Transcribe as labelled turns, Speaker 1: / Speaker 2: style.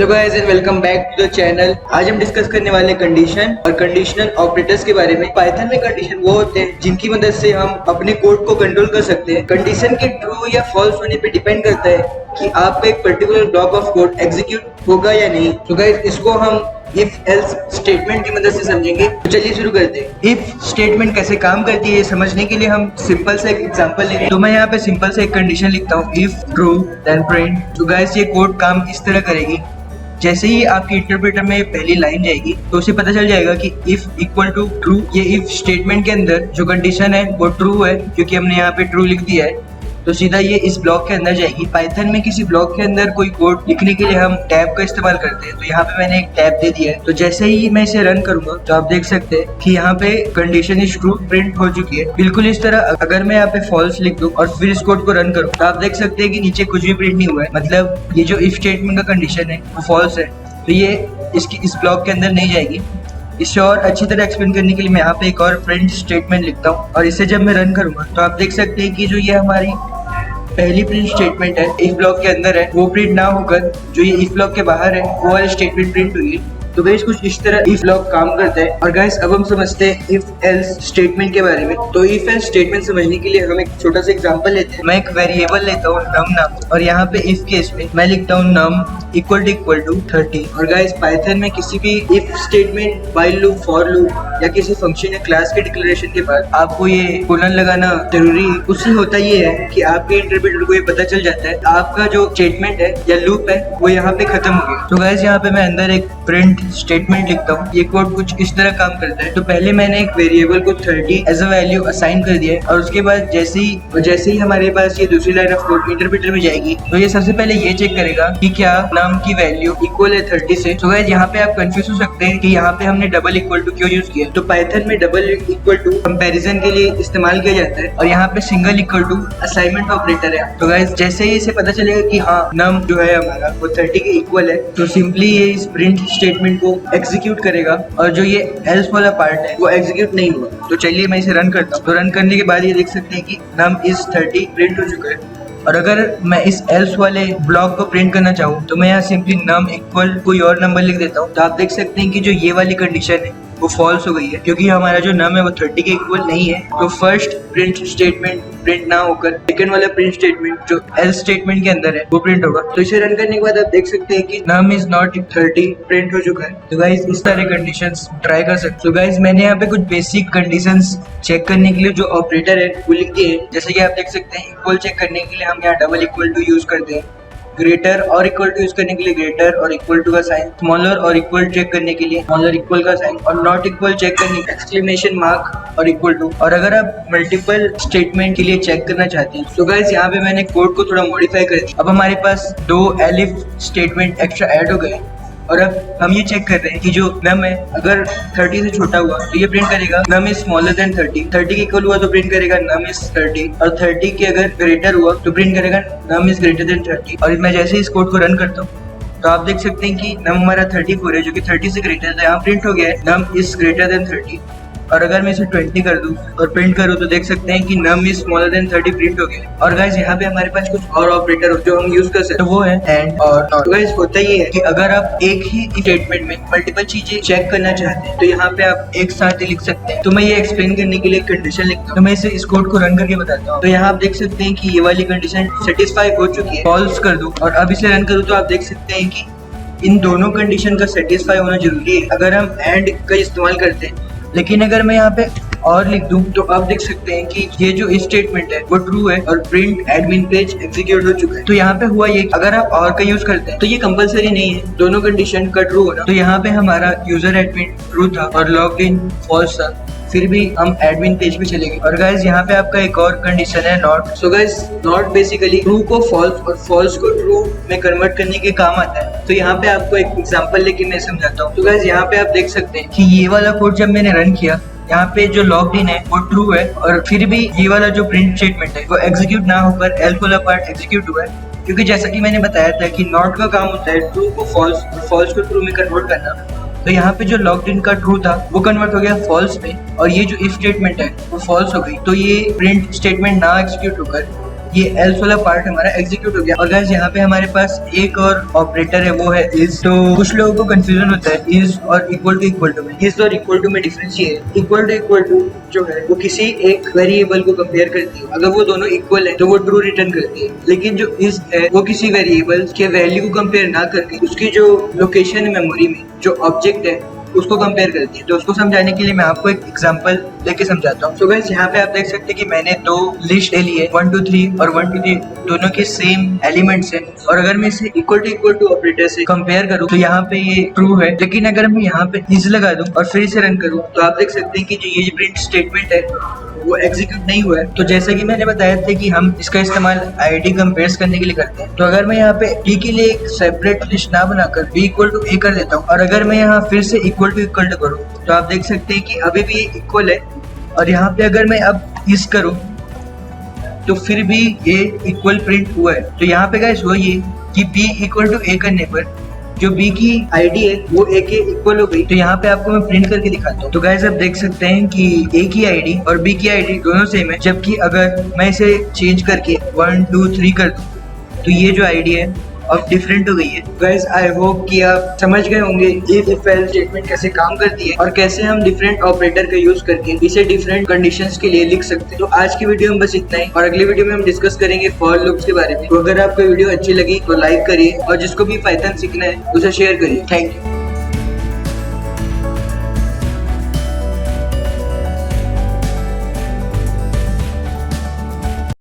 Speaker 1: Hello guys and welcome back to the channel. आज हम discuss करने वाले कंडीशन और कंडीशनल ऑपरेटर्स के बारे में। पाइथन में कंडीशन वो होते हैं जिनकी मदद से हम अपने कोड को कंट्रोल कर सकते हैं। कंडीशन के ट्रू या फॉल्स होने पे डिपेंड करता है कि आपका एक particular block of code execute होगा या नहीं। तो गाइस इसको हम इफ एल्स स्टेटमेंट की मदद से समझेंगे। तो चलिए शुरू करते हैं। इफ स्टेटमेंट कैसे काम करती है ये समझने के लिए हम सिंपल से एक एग्जांपल लेंगे। तो मैं यहाँ पे सिंपल से एक कंडीशन लिखता हूँ, इफ ट्रू देन प्रिंट। तो गाइस ये कोड काम इस तरह करेगी। जैसे ही आपकी इंटरप्रेटर में पहली लाइन जाएगी तो उसे पता चल जाएगा कि इफ इक्वल टू ट्रू। ये इफ स्टेटमेंट के अंदर जो कंडीशन है वो ट्रू है क्योंकि हमने यहाँ पे ट्रू लिख दिया है। तो सीधा ये इस ब्लॉक के अंदर जाएगी। पाइथन में किसी ब्लॉक के अंदर कोई कोड लिखने के लिए हम टैब का इस्तेमाल करते हैं। तो यहाँ पे मैंने एक टैब दे दिया है। तो जैसे ही मैं इसे रन करूंगा तो आप देख सकते हैं कि यहाँ पे कंडीशन इज ट्रू प्रिंट हो चुकी है। बिल्कुल इस तरह अगर मैं यहाँ पे फॉल्स लिख दूं और फिर इस कोड को रन करूँ तो आप देख सकते हैं कि नीचे कुछ भी प्रिंट नहीं हुआ है। मतलब ये जो इफ स्टेटमेंट का कंडीशन है वो फॉल्स है, तो ये इसकी इस ब्लॉक के अंदर नहीं जाएगी। इसे और अच्छी तरह एक्सप्लेन करने के लिए मैं यहाँ पे एक और प्रिंट स्टेटमेंट लिखता हूँ और इसे जब मैं रन करूंगा तो आप देख सकते हैं कि जो ये हमारी पहली प्रिंट स्टेटमेंट है इफ ब्लॉक के अंदर है वो प्रिंट ना होकर जो ये इफ ब्लॉक के बाहर है वो वाली स्टेटमेंट प्रिंट हुई है। तो गाइस कुछ इस तरह इफ ब्लॉक काम करता है। और गाइस अब हम समझते हैं इफ एल्स स्टेटमेंट के बारे में। तो इफ एल्स स्टेटमेंट समझने के लिए हम एक छोटा सा एग्जांपल लेते हैं। मैं एक वेरिएबल लेता हूँ नम नाम और यहाँ पे इफ केस में मैं लिखता हूँ नम इक्वल टू 30। और गाइस पाइथन में किसी भी if statement, while loop, for loop या किसी फंक्शन या क्लास के डिक्लेरेशन के बाद आपको ये कोलन लगाना जरूरी है। उससे होता ये है कि आपके इंटरप्रेटर को ये पता चल जाता है आपका जो स्टेटमेंट है या लूप है वो यहाँ पे खत्म हो गया। तो गाइस यहाँ पे मैं अंदर एक प्रिंट स्टेटमेंट लिखता हूँ। ये कोड कुछ इस तरह काम करता है। तो पहले मैंने एक वेरिएबल को 30 एज अ वैल्यू असाइन कर दिया है और उसके बाद जैसे ही हमारे पास ये दूसरी लाइन ऑफ कोड इंटरप्रेटर में जाएगी तो ये सबसे पहले ये चेक करेगा कि क्या नाम की वैल्यू इक्वल है 30 से। तो गाइस यहाँ पे आप कंफ्यूज हो सकते हैं कि यहाँ पे हमने डबल इक्वल टू क्यों यूज किया। तो पाइथन में डबल इक्वल टू कंपैरिजन के लिए इस्तेमाल किया जाता है और यहाँ पे single equal to assignment operator है। तो गाइस जैसे ही इसे पता चलेगा कि हाँ नम जो है हमारा वो 30 के इक्वल है तो सिंपली ये इस प्रिंट स्टेटमेंट को एग्जीक्यूट करेगा और जो ये एल्स वाला पार्ट है वो एग्जीक्यूट नहीं हुआ। तो चलिए मैं इसे रन करता हूँ। तो रन करने के बाद ये देख सकते हैं कि नम इज 30 प्रिंट हो चुका है। और अगर मैं इस एल्स वाले ब्लॉक को प्रिंट करना चाहूँ तो मैं यहाँ सिंपली नम इक्वल कोई और नंबर लिख देता हूँ। तो आप देख सकते हैं कि जो ये वाली कंडीशन है वो फॉल्स हो गई है क्योंकि हमारा जो नम है वो 30 के इक्वल नहीं है। तो फर्स्ट प्रिंट स्टेटमेंट प्रिंट ना होकर सेकंड वाला प्रिंट स्टेटमेंट जो एल्स स्टेटमेंट के अंदर है वो प्रिंट होगा। तो इसे रन करने के बाद आप देख सकते हैं कि नम इज नॉट 30 प्रिंट हो चुका है। तो गाइस इस तरह कंडीशंस ट्राई कर सकते हो। तो गाइस मैंने यहाँ पे कुछ बेसिक कंडीशंस चेक करने के लिए जो ऑपरेटर है वो लिख दिए हैं। जैसे कि आप देख सकते हैं इक्वल चेक करने के लिए हम यहाँ डबल इक्वल टू यूज करते हैं, ग्रेटर और इक्वल टू यूज करने के लिए ग्रेटर और इक्वल टू का साइन, स्मॉलर और इक्वल चेक करने के लिए स्मॉलर इक्वल का साइन और नॉट इक्वल चेक करने के एक्सक्लेमेशन मार्क और इक्वल टू। और अगर आप मल्टीपल स्टेटमेंट के लिए चेक करना चाहते हैं तो गाइस यहाँ पे मैंने कोड को थोड़ा मॉडिफाई कर दिया। अब हमारे पास 2 एलिफ स्टेटमेंट एक्स्ट्रा ऐड हो गए और अब हम ये चेक कर रहे हैं कि जो नम है अगर 30 से छोटा हुआ तो ये प्रिंट करेगा नम इज स्मॉलर देन 30 के इक्वल हुआ तो प्रिंट करेगा नम इज 30 और 30 के अगर ग्रेटर हुआ तो प्रिंट करेगा नम इज ग्रेटर देन 30। और मैं जैसे इस कोड को रन करता हूँ तो आप देख सकते हैं कि नम हमारा 34 है जो कि 30 से ग्रेटर है। यहाँ प्रिंट हो गया है नम इज ग्रेटर देन 30। और अगर मैं इसे 20 कर दूं और प्रिंट करूं तो देख सकते हैं कि num is smaller than 30 print हो गया। और गाइस यहाँ पे हमारे पास कुछ और ऑपरेटर जो हम यूज कर सकते हैं तो वो है एंड और नॉट। तो गाइस होता ये है कि अगर आप एक ही स्टेटमेंट में मल्टीपल चीजें चेक करना चाहते हैं तो यहाँ पे आप एक साथ ही लिख सकते हैं। तो मैं ये एक्सप्लेन करने के लिए कंडीशन लिखता हूँ। तो मैं इस कोड को रन करके बताता हूँ। तो यहाँ आप देख सकते हैं कि ये वाली कंडीशन सेटिस्फाई हो चुकी है। फॉल्स कर दूं और अब इसे रन करूँ तो आप देख सकते हैं कि इन दोनों कंडीशन का सेटिस्फाई होना जरूरी है अगर हम एंड का इस्तेमाल करते हैं। लेकिन अगर मैं यहाँ पे और लिख दूं तो आप देख सकते हैं कि ये जो स्टेटमेंट है वो ट्रू है और प्रिंट एडमिन पेज एग्जीक्यूट हो चुका है। तो यहाँ पे हुआ ये अगर आप और का यूज करते हैं तो ये कंपलसरी नहीं है दोनों कंडीशन का ट्रू होना। तो यहाँ पे हमारा यूजर एडमिन ट्रू था और लॉग्ड इन फॉल्स था, फिर भी हम एडमिन पेज पे चले गए। और गाइस यहाँ पे आपका एक और कंडीशन है not. So guys not basically true को फॉल्स और फॉल्स को ट्रू में कन्वर्ट करने के काम आता है। तो यहाँ पे आपको एक एग्जांपल लेके मैं समझाता हूँ। तो गाइस यहाँ पे आप देख सकते हैं कि ये वाला कोड जब मैंने रन किया यहाँ पे जो लॉग्ड इन है वो ट्रू है और फिर भी ये वाला जो प्रिंट स्टेटमेंट है वो एग्जीक्यूट ना होकर एल्स वाला पार्ट एग्जीक्यूट हुआ है क्योंकि जैसा कि मैंने बताया था कि नॉट का काम होता है ट्रू को फॉल्स और फॉल्स को ट्रू में कन्वर्ट करना। तो यहाँ पे जो लॉग्ड इन का ट्रू था वो कन्वर्ट हो गया फॉल्स में और ये जो इफ स्टेटमेंट है वो फॉल्स हो गई। तो ये प्रिंट स्टेटमेंट ना एग्जीक्यूट होकर ये एल्स वाला पार्ट हमारा एग्जीक्यूट हो गया। और गाइस यहाँ पे हमारे पास एक और ऑपरेटर है, वो है इज। तो कुछ लोगों को कंफ्यूजन होता है इज और इक्वल टू में। इज और इक्वल टू में डिफरेंस ये है, इक्वल टू जो है वो किसी एक वेरिएबल को कंपेयर करती है। अगर वो दोनों इक्वल है तो वो ट्रू रिटर्न करती है, लेकिन जो इज है वो किसी वेरिएबल के वैल्यू को कंपेयर ना करके उसकी जो लोकेशन है मेमोरी में, जो ऑब्जेक्ट है उसको कंपेयर करती है। तो उसको समझाने के लिए मैं आपको एक एग्जांपल लेके समझाता हूँ। तो गाइस यहाँ पे आप देख सकते हैं कि मैंने दो लिस्ट ले ली है, 1 2 3 और 1 2 3 दोनों के सेम एलिमेंट्स हैं। और अगर मैं इसे इक्वल टू ऑपरेटर से कंपेयर करूँ तो यहाँ पे ये ट्रू है, लेकिन अगर मैं यहाँ पे इज लगा दूं और फिर इसे रन करूँ तो आप देख सकते हैं कि जो ये प्रिंट स्टेटमेंट है वो एग्जीक्यूट नहीं हुआ है। तो जैसा कि मैंने बताया था कि हम इसका इस्तेमाल आईडी कंपेयर करने के लिए करते हैं। तो अगर मैं यहाँ पे डी के लिए एक सेपरेट लिस्ट ना बनाकर बी इक्वल टू ए कर देता हूँ और अगर मैं यहाँ फिर से इक्वल टू करूँ तो आप देख सकते हैं कि अभी भी इक्वल है। और यहाँ पे अगर मैं अब इस करूँ तो फिर भी ये इक्वल प्रिंट हुआ है। तो यहाँ पे गाइस वो ये कि बी इक्वल टू ए करने पर जो बी की आईडी है वो ए के इक्वल हो गई। तो यहाँ पे आपको मैं प्रिंट करके दिखाता हूँ। तो गाइस आप देख सकते हैं कि ए की आईडी और बी की आईडी दोनों सेम है, जबकि अगर मैं इसे चेंज करके 1 2 3 कर दूँ तो ये जो आईडी है अब डिफरेंट हो गई है। गाइस आई होप कि आप समझ गए होंगे इफ एल्स स्टेटमेंट कैसे काम करती है और कैसे हम डिफरेंट ऑपरेटर का यूज करके इसे डिफरेंट कंडीशंस के लिए लिख सकते हैं। तो आज की वीडियो में बस इतना ही, और अगली वीडियो में हम डिस्कस करेंगे फॉर लूप्स के बारे में। तो अगर आपको वीडियो अच्छी लगी तो लाइक करिए और जिसको भी पाइथन सीखना है उसे शेयर करिए। Thank you.